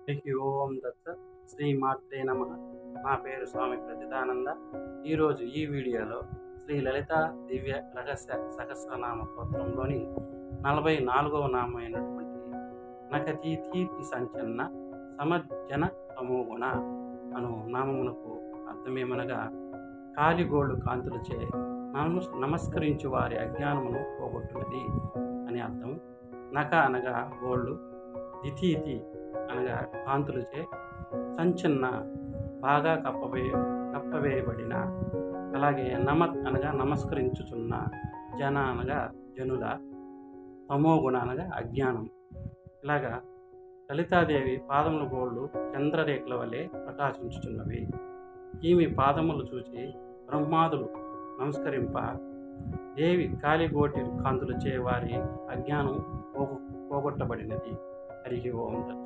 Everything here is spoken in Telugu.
హరి ఓం దత్త శ్రీ మాత్రే నమ. నా పేరు స్వామి ప్రతిదానంద. ఈరోజు ఈ వీడియోలో శ్రీ లలిత దివ్య రహస్య సహస్రనామ స్తోత్రంలోని 44వ నామం అయినటువంటి నకతీతీతి సంచన్న సమజ్జన తమోగుణ అను నామమునకు అర్థమేమనగా కాలిగోళ్ళు కాంతులచే నమస్కరించు వారి అజ్ఞానమును పోగొట్టున్నది అని అర్థం. నక అనగా గోళ్ళు, దితీతి అనగా కాంతులచే, సంచన్న బాగా కప్పవేయబడిన, అలాగే నమత్ అనగా నమస్కరించుచున్న, జన అనగా జనుల, తమోగుణ అనగా అజ్ఞానం. ఇలాగా లలితాదేవి పాదముల గోళ్ళు చంద్రరేఖల వలె ప్రకాశించుచున్నవి. ఈమె పాదములు చూచి బ్రహ్మాదులు నమస్కరింప దేవి కాలిగోటి కాంతులచే వారి అజ్ఞానం పోగొట్టబడినది. హరి ఓం దత్త.